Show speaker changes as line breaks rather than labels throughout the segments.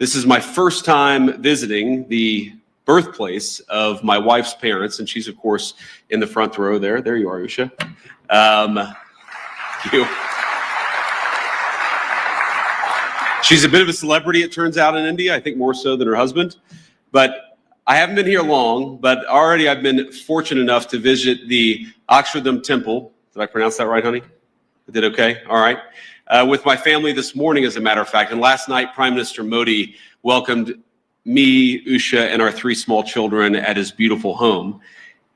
This is my first time visiting the birthplace of my wife's parents, and she's, of course, in the front row there. There you are, Usha. She's a bit of a celebrity, it turns out, in India, I think more so than her husband. But I haven't been here long, but already I've been fortunate enough to visit the Akshardham Temple. Did I pronounce that right, honey? I did okay? All right. With my family this morning, as a matter of fact. And last night, Prime Minister Modi welcomed me, Usha, and our 3 small children at his beautiful home.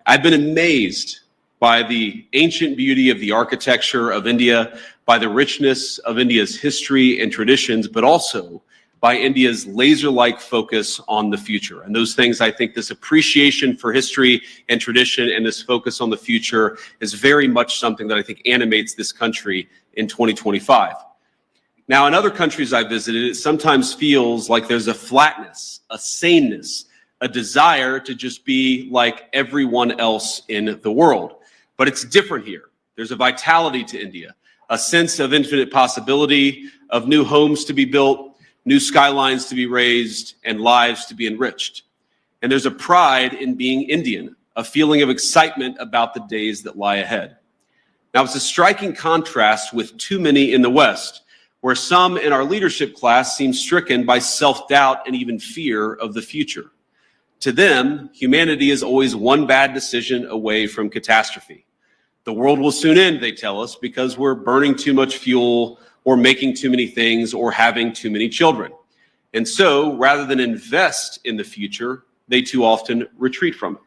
I've been amazed by the ancient beauty of the architecture of India, by the richness of India's history and traditions, but also by India's laser-like focus on the future. And those things, I think this appreciation for history and tradition and this focus on the future is very much something that I think animates this country in 2025. Now, in other countries I've visited, it sometimes feels like there's a flatness, a sameness, a desire to just be like everyone else in the world. But it's different here. There's a vitality to India, a sense of infinite possibility, of new homes to be built, new skylines to be raised, and lives to be enriched. And there's a pride in being Indian, a feeling of excitement about the days that lie ahead. Now, it's a striking contrast with too many in the West, where some in our leadership class seem stricken by self-doubt and even fear of the future. To them, humanity is always one bad decision away from catastrophe. The world will soon end, they tell us, because we're burning too much fuel or making too many things or having too many children. And so, rather than invest in the future, they too often retreat from it.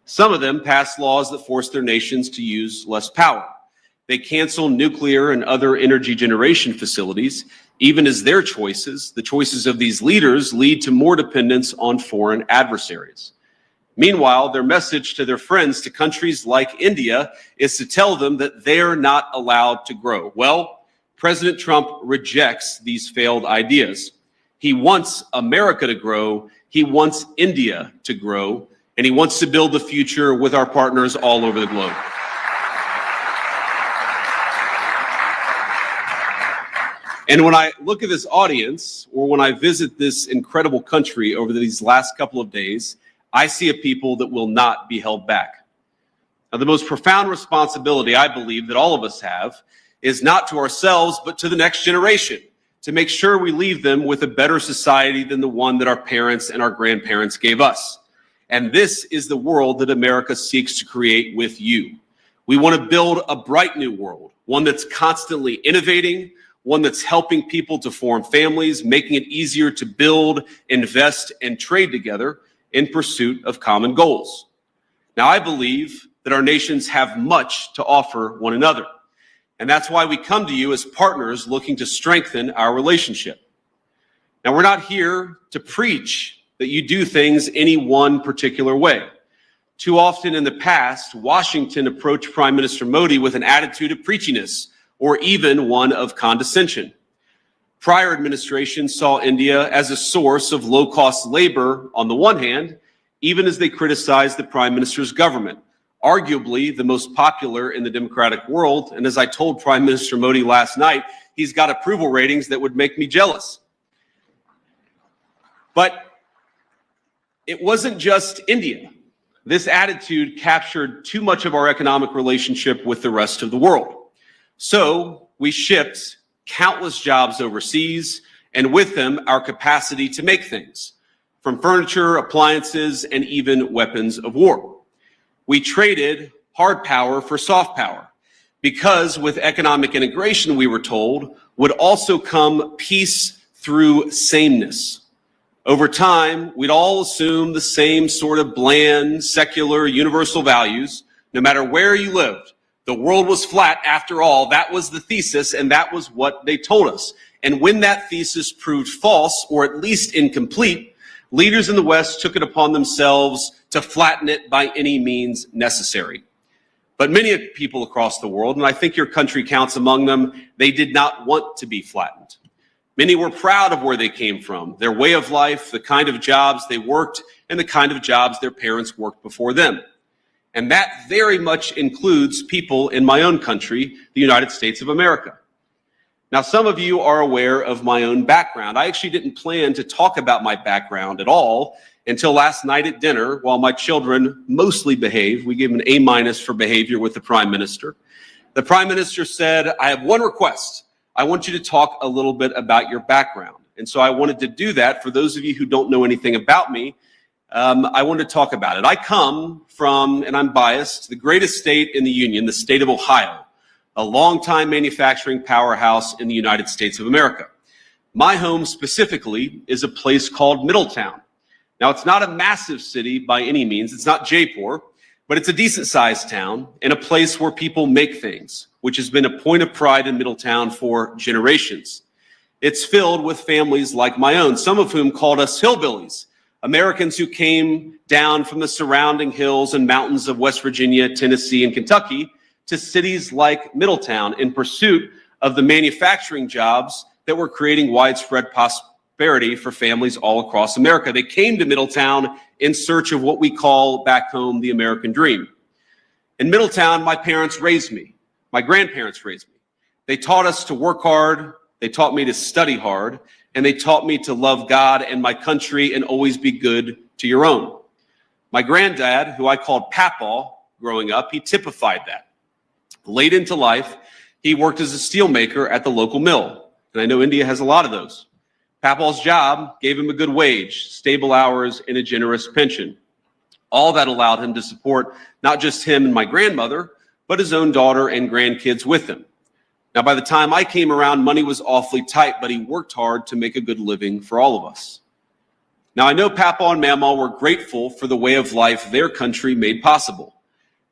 Some of them pass laws that force their nations to use less power. They cancel nuclear and other energy generation facilities, even as their choices, the choices of these leaders, lead to more dependence on foreign adversaries. Meanwhile, their message to their friends, to countries like India, is to tell them that they're not allowed to grow. Well, President Trump rejects these failed ideas. He wants America to grow, he wants India to grow, and he wants to build the future with our partners all over the globe. And when I look at this audience, or when I visit this incredible country over these last couple of days, I see a people that will not be held back. Now, the most profound responsibility I believe that all of us have is not to ourselves, but to the next generation, to make sure we leave them with a better society than the one that our parents and our grandparents gave us. And this is the world that America seeks to create with you. We want to build a bright new world, one that's constantly innovating, one that's helping people to form families, making it easier to build, invest, and trade together in pursuit of common goals. Now, I believe that our nations have much to offer one another, and that's why we come to you as partners looking to strengthen our relationship. Now, we're not here to preach that you do things any one particular way. Too often in the past, Washington approached Prime Minister Modi with an attitude of preachiness, or even one of condescension. Prior administrations saw India as a source of low-cost labor on the one hand, even as they criticized the Prime Minister's government, arguably the most popular in the democratic world. And as I told Prime Minister Modi last night, he's got approval ratings that would make me jealous. But it wasn't just India. This attitude captured too much of our economic relationship with the rest of the world. So we shipped countless jobs overseas, and with them, our capacity to make things, from furniture, appliances, and even weapons of war. We traded hard power for soft power, because with economic integration, we were told, would also come peace through sameness. Over time, we'd all assume the same sort of bland, secular, universal values, no matter where you lived. The world was flat after all. That was the thesis, and that was what they told us. And when that thesis proved false, or at least incomplete, leaders in the West took it upon themselves to flatten it by any means necessary. But many people across the world, and I think your country counts among them, they did not want to be flattened. Many were proud of where they came from, their way of life, the kind of jobs they worked, and the kind of jobs their parents worked before them. And that very much includes people in my own country, the United States of America. Now, some of you are aware of my own background. I actually didn't plan to talk about my background at all until last night at dinner while my children mostly behaved. We gave an A- for behavior with the Prime Minister. The Prime Minister said, I have one request. I want you to talk a little bit about your background. And so I wanted to do that. For those of you who don't know anything about me, I wanted to talk about it. I come from, and I'm biased, the greatest state in the Union, the state of Ohio, a longtime manufacturing powerhouse in the United States of America. My home specifically is a place called Middletown. Now, it's not a massive city by any means. It's not Jaipur, but it's a decent-sized town and a place where people make things, which has been a point of pride in Middletown for generations. It's filled with families like my own, some of whom called us hillbillies, Americans who came down from the surrounding hills and mountains of West Virginia, Tennessee, and Kentucky to cities like Middletown in pursuit of the manufacturing jobs that were creating widespread prosperity for families all across America. They came to Middletown in search of what we call back home the American dream. In Middletown, my parents raised me. My grandparents raised me. They taught us to work hard. They taught me to study hard. And they taught me to love God and my country and always be good to your own. My granddad, who I called Papaw growing up, he typified that. Late into life, he worked as a steelmaker at the local mill. And I know India has a lot of those. Papaw's job gave him a good wage, stable hours, and a generous pension. All that allowed him to support not just him and my grandmother, but his own daughter and grandkids with him. Now, by the time I came around, money was awfully tight, but he worked hard to make a good living for all of us. Now, I know Papaw and Mamaw were grateful for the way of life their country made possible.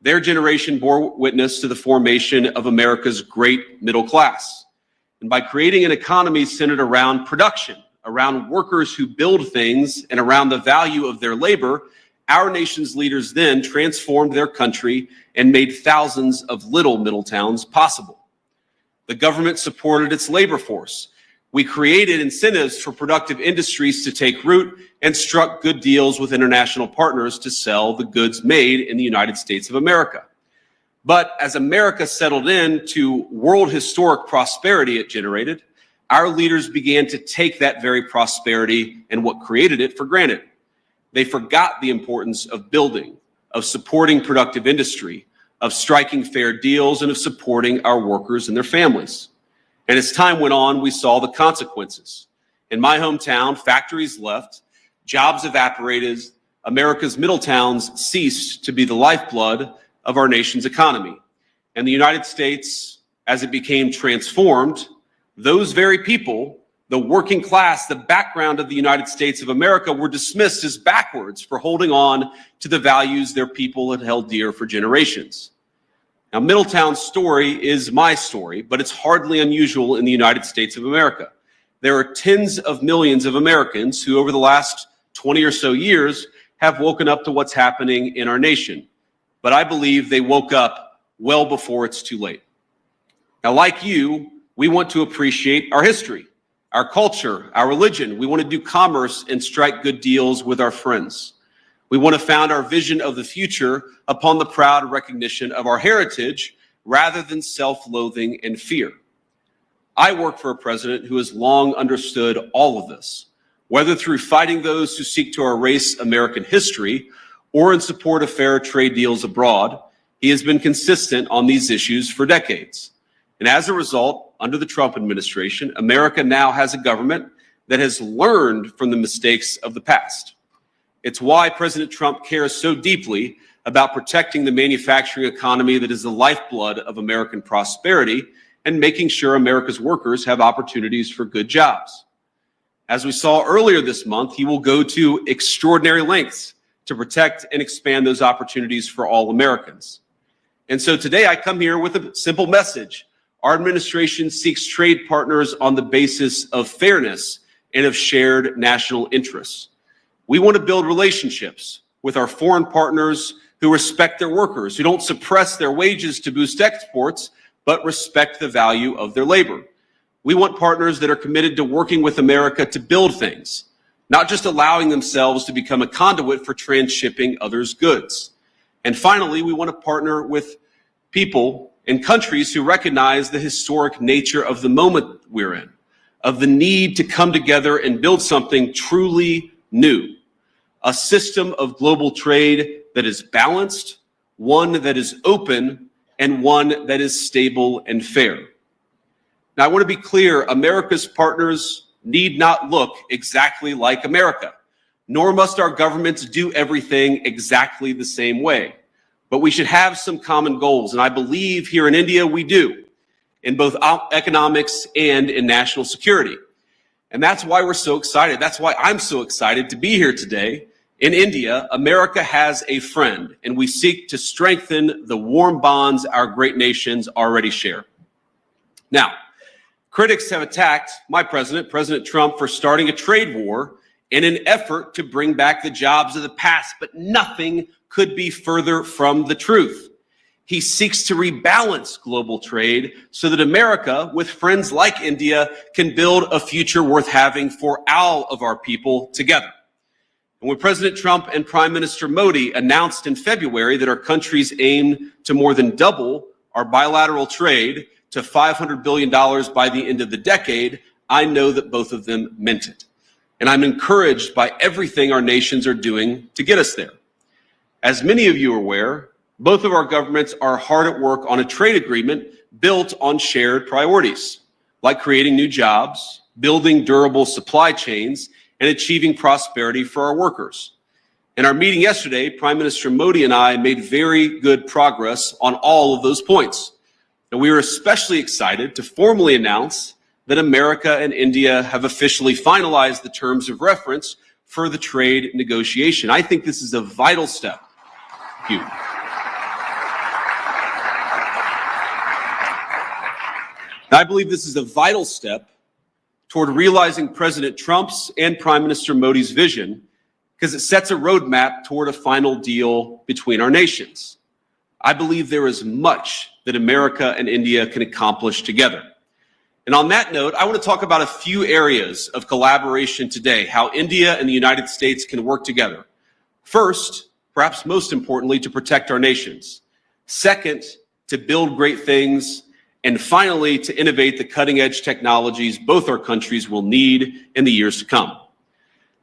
Their generation bore witness to the formation of America's great middle class. And by creating an economy centered around production, around workers who build things, and around the value of their labor, our nation's leaders then transformed their country and made thousands of little Middletowns possible. The government supported its labor force. We created incentives for productive industries to take root and struck good deals with international partners to sell the goods made in the United States of America. But as America settled into world historic prosperity it generated, our leaders began to take that very prosperity and what created it for granted. They forgot the importance of building, of supporting productive industry, of striking fair deals, and of supporting our workers and their families. And as time went on, we saw the consequences. In my hometown, factories left, jobs evaporated, America's middle towns ceased to be the lifeblood of our nation's economy. And the United States, as it became transformed, those very people, the working class, the background of the United States of America, were dismissed as backwards for holding on to the values their people had held dear for generations. Now, Middletown's story is my story, but it's hardly unusual in the United States of America. There are tens of millions of Americans who, over the last 20 or so years, have woken up to what's happening in our nation. But I believe they woke up well before it's too late. Now, like you, we want to appreciate our history, our culture, our religion. We want to do commerce and strike good deals with our friends. We want to found our vision of the future upon the proud recognition of our heritage rather than self-loathing and fear. I work for a president who has long understood all of this, whether through fighting those who seek to erase American history or in support of fair trade deals abroad. He has been consistent on these issues for decades. And as a result, under the Trump administration, America now has a government that has learned from the mistakes of the past. It's why President Trump cares so deeply about protecting the manufacturing economy that is the lifeblood of American prosperity and making sure America's workers have opportunities for good jobs. As we saw earlier this month, he will go to extraordinary lengths to protect and expand those opportunities for all Americans. And so today I come here with a simple message. Our administration seeks trade partners on the basis of fairness and of shared national interests. We want to build relationships with our foreign partners who respect their workers, who don't suppress their wages to boost exports, but respect the value of their labor. We want partners that are committed to working with America to build things, not just allowing themselves to become a conduit for transshipping others' goods. And finally, we want to partner with people and countries who recognize the historic nature of the moment we're in, of the need to come together and build something truly new, a system of global trade that is balanced, one that is open, and one that is stable and fair. Now, I want to be clear, America's partners need not look exactly like America, nor must our governments do everything exactly the same way. But we should have some common goals, and I believe here in India we do, in both economics and in national security. And that's why we're so excited. That's why I'm so excited to be here today. In India, America has a friend, and we seek to strengthen the warm bonds our great nations already share. Now, critics have attacked my president, President Trump, for starting a trade war in an effort to bring back the jobs of the past, but nothing could be further from the truth. He seeks to rebalance global trade so that America, with friends like India, can build a future worth having for all of our people together. And when President Trump and Prime Minister Modi announced in February that our countries aim to more than double our bilateral trade to $500 billion by the end of the decade, I know that both of them meant it. And I'm encouraged by everything our nations are doing to get us there. As many of you are aware, both of our governments are hard at work on a trade agreement built on shared priorities, like creating new jobs, building durable supply chains, and achieving prosperity for our workers. In our meeting yesterday, Prime Minister Modi and I made very good progress on all of those points. And we were especially excited to formally announce that America and India have officially finalized the terms of reference for the trade negotiation. I think this is a vital step. Thank you. I believe this is a vital step toward realizing President Trump's and Prime Minister Modi's vision, because it sets a roadmap toward a final deal between our nations. I believe there is much that America and India can accomplish together. And on that note, I want to talk about a few areas of collaboration today, how India and the United States can work together. First, perhaps most importantly, to protect our nations. Second, to build great things. And finally, to innovate the cutting-edge technologies both our countries will need in the years to come.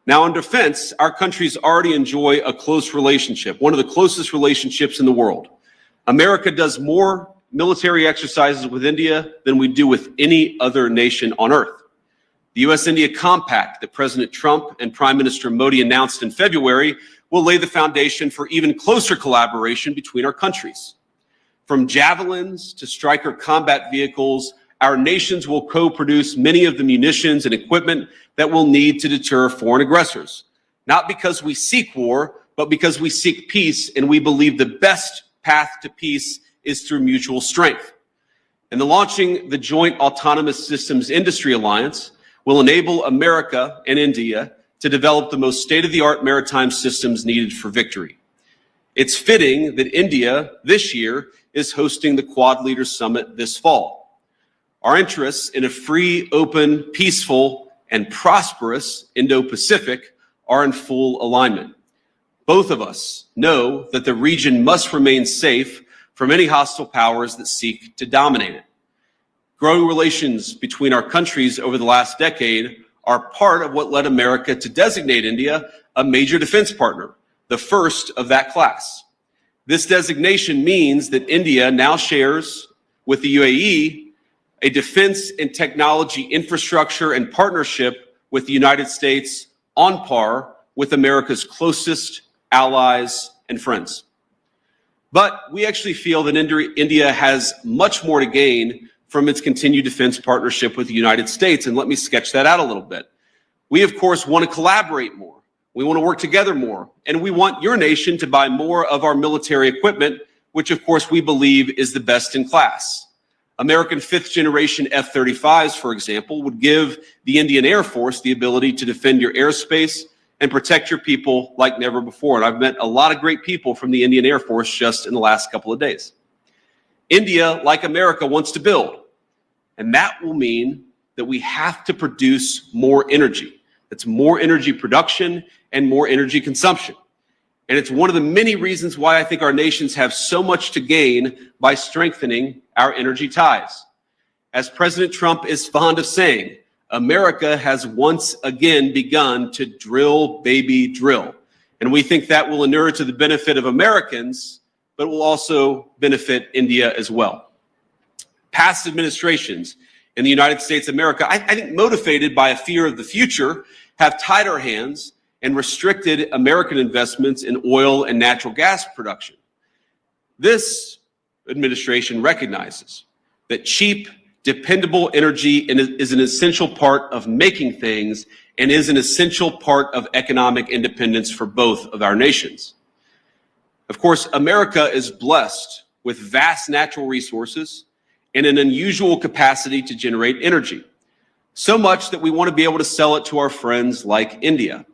Now, in defense, our countries already enjoy a close relationship, one of the closest relationships in the world. America does more military exercises with India than we do with any other nation on earth. The U.S.-India Compact that President Trump and Prime Minister Modi announced in February will lay the foundation for even closer collaboration between our countries. From javelins to Stryker combat vehicles, our nations will co-produce many of the munitions and equipment that we'll need to deter foreign aggressors. Not because we seek war, but because we seek peace, and we believe the best path to peace is through mutual strength. And the launching the Joint Autonomous Systems Industry Alliance will enable America and India to develop the most state-of-the-art maritime systems needed for victory. It's fitting that India this year is hosting the Quad Leaders Summit this fall. Our interests in a free, open, peaceful, and prosperous Indo-Pacific are in full alignment. Both of us know that the region must remain safe from any hostile powers that seek to dominate it. Growing relations between our countries over the last decade are part of what led America to designate India a major defense partner, the first of that class. This designation means that India now shares with the UAE a defense and technology infrastructure and partnership with the United States on par with America's closest allies and friends. But we actually feel that India has much more to gain from its continued defense partnership with the United States, and let me sketch that out a little bit. We, of course, want to collaborate more. We want to work together more, and we want your nation to buy more of our military equipment, which of course we believe is the best in class. American fifth-generation F-35s, for example, would give the Indian Air Force the ability to defend your airspace and protect your people like never before. And I've met a lot of great people from the Indian Air Force just in the last couple of days. India, like America, wants to build, and that will mean that we have to produce more energy. That's more energy production and more energy consumption. And it's one of the many reasons why I think our nations have so much to gain by strengthening our energy ties. As President Trump is fond of saying, America has once again begun to drill, baby, drill. And we think that will inure to the benefit of Americans, but will also benefit India as well. Past administrations in the United States of America, I think motivated by a fear of the future, have tied our hands and restricted American investments in oil and natural gas production. This administration recognizes that cheap, dependable energy is an essential part of making things and is an essential part of economic independence for both of our nations. Of course, America is blessed with vast natural resources and an unusual capacity to generate energy, so much that we want to be able to sell it to our friends like India.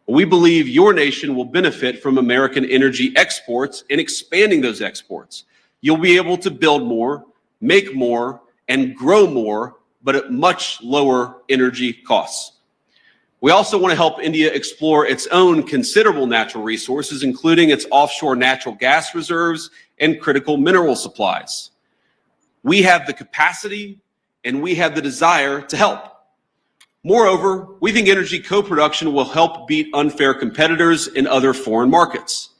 We believe your nation will benefit from American energy exports and expanding those exports. You'll be able to build more, make more, and grow more, but at much lower energy costs. We also want to help India explore its own considerable natural resources, including its offshore natural gas reserves and critical mineral supplies. We have the capacity and we have the desire to help. Moreover, we think energy co-production will help beat unfair competitors in other foreign markets.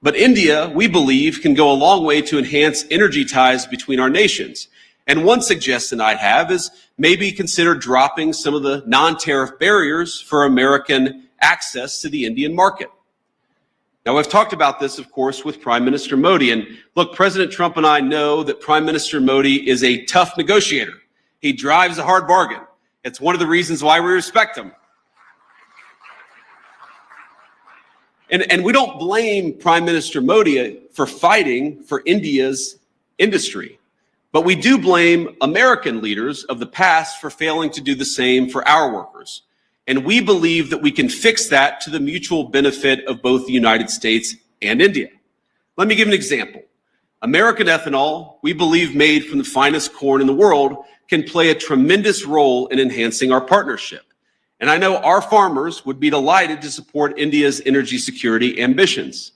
But India, we believe, can go a long way to enhance energy ties between our nations. And one suggestion I'd have is maybe consider dropping some of the non-tariff barriers for American access to the Indian market. Now, I've talked about this, of course, with Prime Minister Modi. And look, President Trump and I know that Prime Minister Modi is a tough negotiator. He drives a hard bargain. It's one of the reasons why we respect him. And we don't blame Prime Minister Modi for fighting for India's industry. But we do blame American leaders of the past for failing to do the same for our workers. And we believe that we can fix that to the mutual benefit of both the United States and India. Let me give an example. American ethanol, we believe made from the finest corn in the world, can play a tremendous role in enhancing our partnership. And I know our farmers would be delighted to support India's energy security ambitions.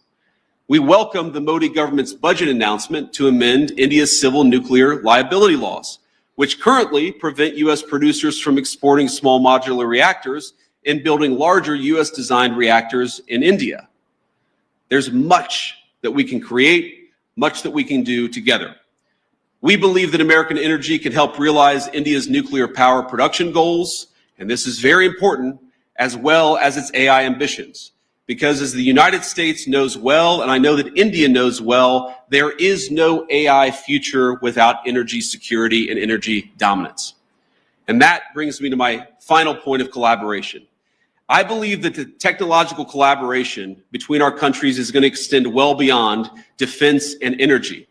We welcome the Modi government's budget announcement to amend India's civil nuclear liability laws, which currently prevent U.S. producers from exporting small modular reactors and building larger U.S.-designed reactors in India. There's much that we can create, much that we can do together. We believe that American energy can help realize India's nuclear power production goals, and this is very important, as well as its AI ambitions. Because as the United States knows well, and I know that India knows well, there is no AI future without energy security and energy dominance. And that brings me to my final point of collaboration. I believe that the technological collaboration between our countries is going to extend well beyond defense and energy.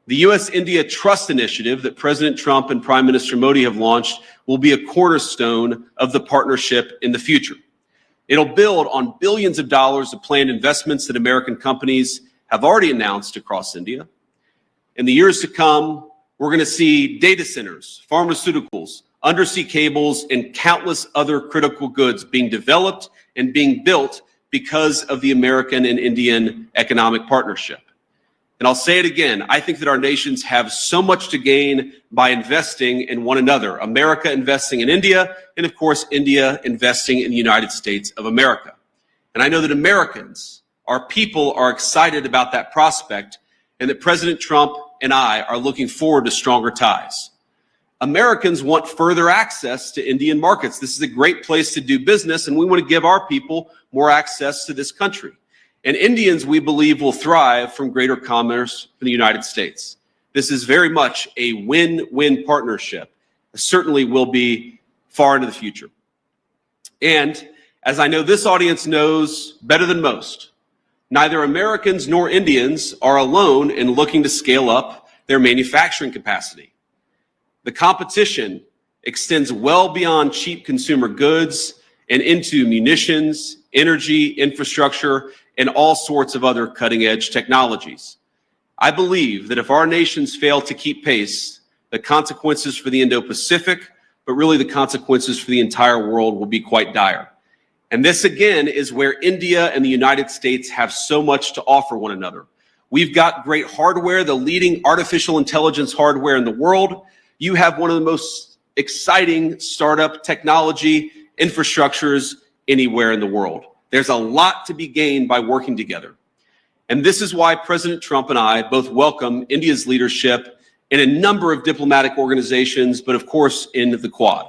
The U.S.-India Trust Initiative that President Trump and Prime Minister Modi have launched will be a cornerstone of the partnership in the future. It'll build on billions of dollars of planned investments that American companies have already announced across India. In the years to come, we're going to see data centers, pharmaceuticals, undersea cables, and countless other critical goods being developed and being built because of the American and Indian economic partnership. And I'll say it again, I think that our nations have so much to gain by investing in one another. America investing in India, and of course, India investing in the United States of America. And I know that Americans, our people, are excited about that prospect, and that President Trump and I are looking forward to stronger ties. Americans want further access to Indian markets. This is a great place to do business, and we want to give our people more access to this country. And Indians, we believe, will thrive from greater commerce in the United States. This is very much a win-win partnership. It certainly will be far into the future. And as I know this audience knows better than most, neither Americans nor Indians are alone in looking to scale up their manufacturing capacity. The competition extends well beyond cheap consumer goods and into munitions, energy, infrastructure, and all sorts of other cutting-edge technologies. I believe that if our nations fail to keep pace, the consequences for the Indo-Pacific, but really the consequences for the entire world will be quite dire. And this, again, is where India and the United States have so much to offer one another. We've got great hardware, the leading artificial intelligence hardware in the world. You have one of the most exciting startup technology infrastructures anywhere in the world. There's a lot to be gained by working together. And this is why President Trump and I both welcome India's leadership in a number of diplomatic organizations, but of course in the Quad.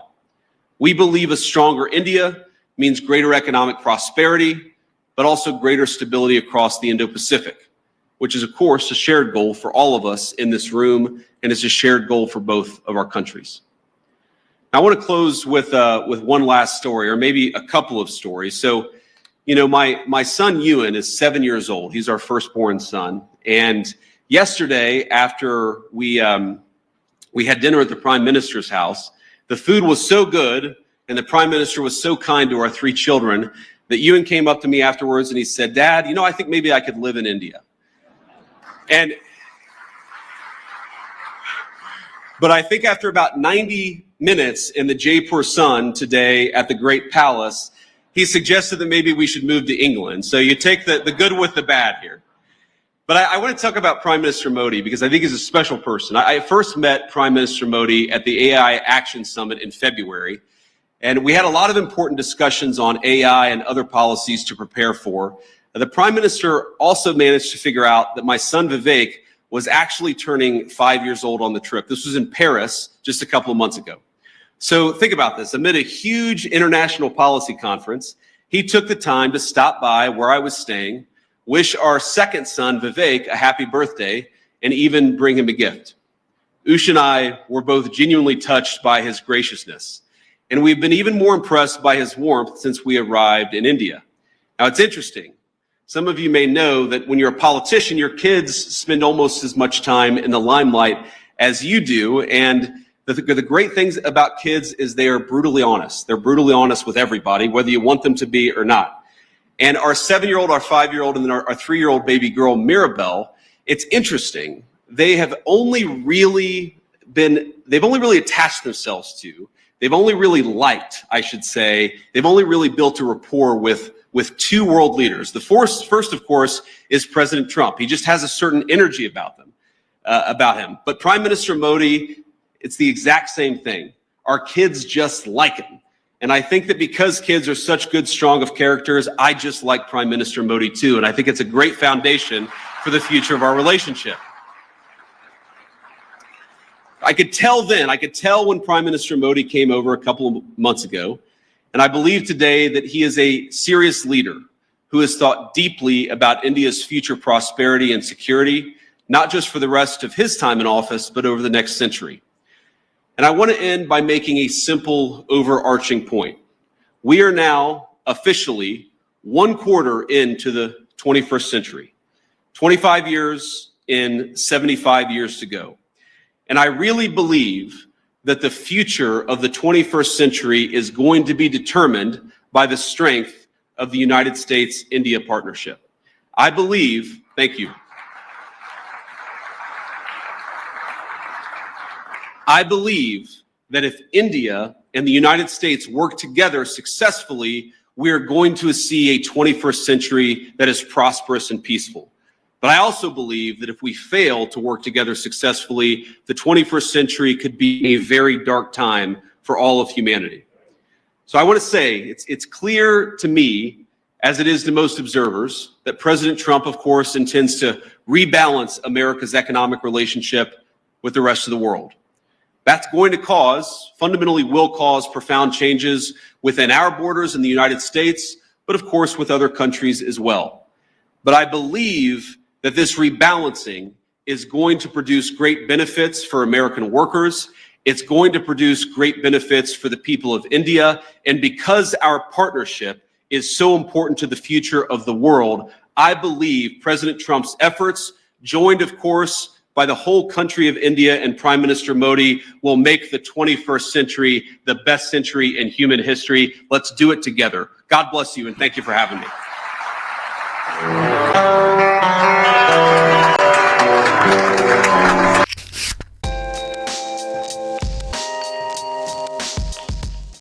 We believe a stronger India means greater economic prosperity, but also greater stability across the Indo-Pacific, which is of course a shared goal for all of us in this room, and is a shared goal for both of our countries. I want to close with one last story, or maybe a couple of stories. So, you know, my son Ewan is 7 years old. He's our firstborn son. And yesterday, after we had dinner at the Prime Minister's house, the food was so good and the Prime Minister was so kind to our three children that Ewan came up to me afterwards and he said, "Dad, you know, I think maybe I could live in India." But I think after about 90 minutes in the Jaipur sun today at the Great Palace, he suggested that maybe we should move to England. So you take the good with the bad here. But I want to talk about Prime Minister Modi because I think he's a special person. I first met Prime Minister Modi at the AI Action Summit in February, and we had a lot of important discussions on AI and other policies to prepare for. The Prime Minister also managed to figure out that my son Vivek was actually turning 5 years old on the trip. This was in Paris just a couple of months ago. So think about this. Amid a huge international policy conference, he took the time to stop by where I was staying, wish our second son, Vivek, a happy birthday, and even bring him a gift. Ush and I were both genuinely touched by his graciousness, and we've been even more impressed by his warmth since we arrived in India. Now, it's interesting. Some of you may know that when you're a politician, your kids spend almost as much time in the limelight as you do, and the great things about kids is they are brutally honest. They're brutally honest with everybody, whether you want them to be or not. And our 7-year-old, our 5-year-old, and then our 3-year-old baby girl, Mirabelle, it's interesting. They've only really attached themselves to, they've only really liked, I should say, they've only really built a rapport with two world leaders. The first, of course, is President Trump. He just has a certain energy about him. But Prime Minister Modi, it's the exact same thing. Our kids just like him. And I think that because kids are such good, strong of characters, I just like Prime Minister Modi too. And I think it's a great foundation for the future of our relationship. I could tell when Prime Minister Modi came over a couple of months ago, and I believe today that he is a serious leader who has thought deeply about India's future prosperity and security, not just for the rest of his time in office, but over the next century. And I want to end by making a simple overarching point. We are now officially 1/4 into the 21st century, 25 years in 75 years to go. And I really believe that the future of the 21st century is going to be determined by the strength of the United States-India partnership. I believe, thank you. I believe that if India and the United States work together successfully, we are going to see a 21st century that is prosperous and peaceful. But I also believe that if we fail to work together successfully, the 21st century could be a very dark time for all of humanity. So I want to say it's clear to me, as it is to most observers, that President Trump, of course, intends to rebalance America's economic relationship with the rest of the world. That's going to fundamentally will cause profound changes within our borders in the United States, but of course with other countries as well. But I believe that this rebalancing is going to produce great benefits for American workers. It's going to produce great benefits for the people of India. And because our partnership is so important to the future of the world, I believe President Trump's efforts, joined, of course, by the whole country of India and Prime Minister Modi, will make the 21st century the best century in human history. Let's do it together. God bless you, and thank you for having me.